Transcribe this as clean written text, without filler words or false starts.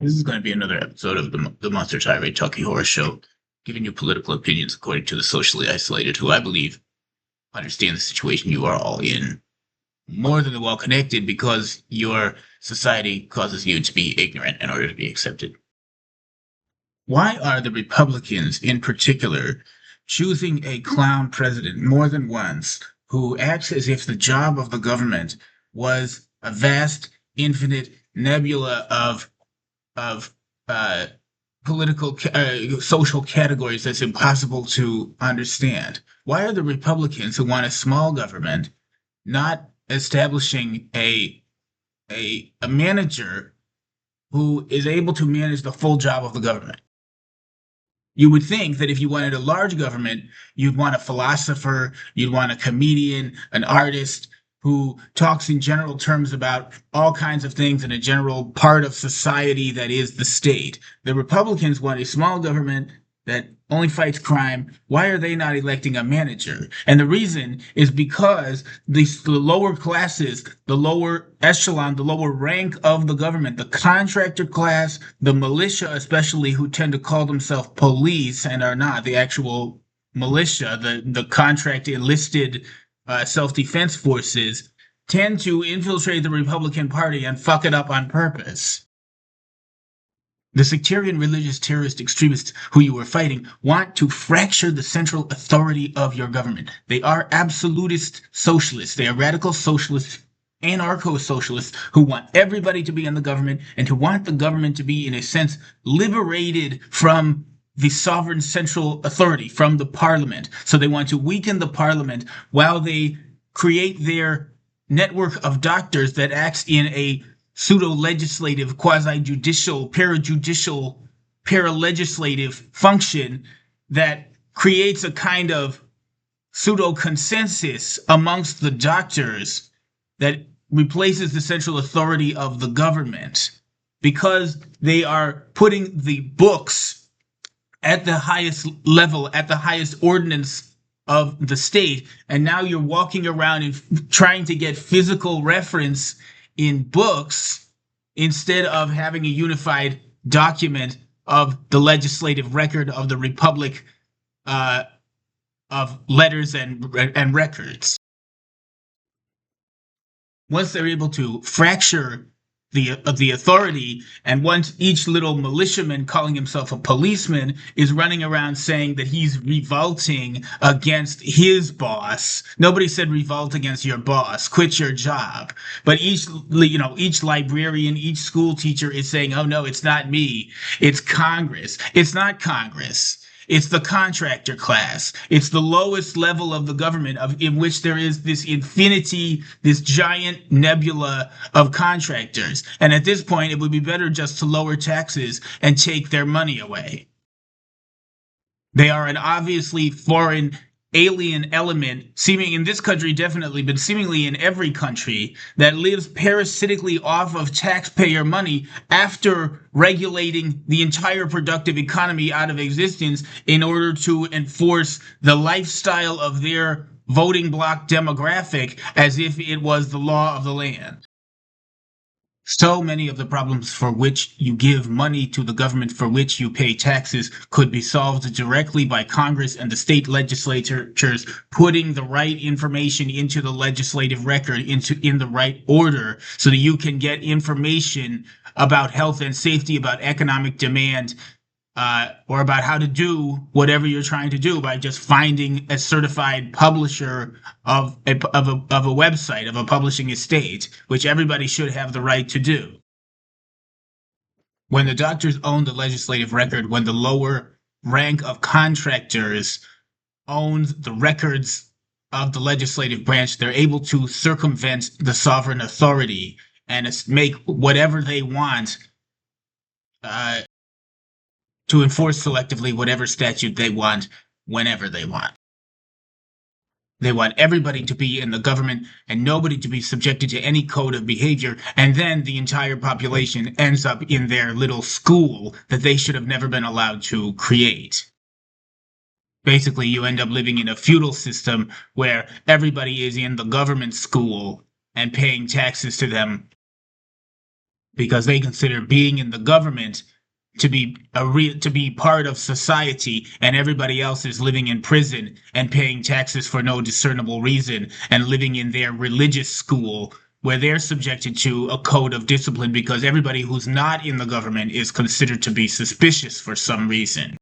This is going to be another episode of the Monster Tirade Talkie Horror Show, giving you political opinions according to the socially isolated, who I believe understand the situation you are all in more than the well connected because your society causes you to be ignorant in order to be accepted. Why are the Republicans, in particular, choosing a clown president more than once who acts as if the job of the government was a vast, infinite nebula of political, social categories that's impossible to understand? Why are the Republicans who want a small government not establishing a manager who is able to manage the full job of the government? You would think that if you wanted a large government, you'd want a philosopher, you'd want a comedian, an artist who talks in general terms about all kinds of things in a general part of society that is the state. The Republicans want a small government that only fights crime. Why are they not electing a manager? And the reason is because the lower classes, the lower echelon, the lower rank of the government, the contractor class, the militia especially, who tend to call themselves police and are not the actual militia, the contract enlisted self-defense forces, tend to infiltrate the Republican Party and fuck it up on purpose. The sectarian religious terrorist extremists who you are fighting want to fracture the central authority of your government. They are absolutist socialists. They are radical socialists, anarcho-socialists who want everybody to be in the government and who want the government to be, in a sense, liberated from the sovereign central authority, from the parliament. So they want to weaken the parliament while they create their network of doctors that acts in a pseudo-legislative, quasi-judicial, parajudicial, paralegislative function that creates a kind of pseudo-consensus amongst the doctors that replaces the central authority of the government, because they are putting the books at the highest level, at the highest ordinance of the state, and now you're walking around and trying to get physical reference in books instead of having a unified document of the legislative record of the Republic of letters and records. Once they're able to fracture the authority, and once each little militiaman calling himself a policeman is running around saying that he's revolting against his boss. Nobody said revolt against your boss, quit your job. But each librarian, each school teacher is saying, oh no, it's not me, it's Congress. It's not Congress. It's the contractor class. It's the lowest level of the government, in which there is this infinity, this giant nebula of contractors. And at this point, it would be better just to lower taxes and take their money away. They are an obviously foreign, alien element, seeming in this country definitely, but seemingly in every country, that lives parasitically off of taxpayer money after regulating the entire productive economy out of existence in order to enforce the lifestyle of their voting bloc demographic as if it was the law of the land. So many of the problems for which you give money to the government, for which you pay taxes, could be solved directly by Congress and the state legislatures putting the right information into the legislative record in the right order, so that you can get information about health and safety, about economic demand, or about how to do whatever you're trying to do by just finding a certified publisher of a website, of a publishing estate, which everybody should have the right to do. When the doctors own the legislative record, when the lower rank of contractors owns the records of the legislative branch, they're able to circumvent the sovereign authority and make whatever they want, to enforce selectively whatever statute they want, whenever they want. They want everybody to be in the government and nobody to be subjected to any code of behavior, and then the entire population ends up in their little school that they should have never been allowed to create. Basically, you end up living in a feudal system where everybody is in the government school and paying taxes to them because they consider being in the government to be to be part of society, and everybody else is living in prison and paying taxes for no discernible reason and living in their religious school where they're subjected to a code of discipline because everybody who's not in the government is considered to be suspicious for some reason.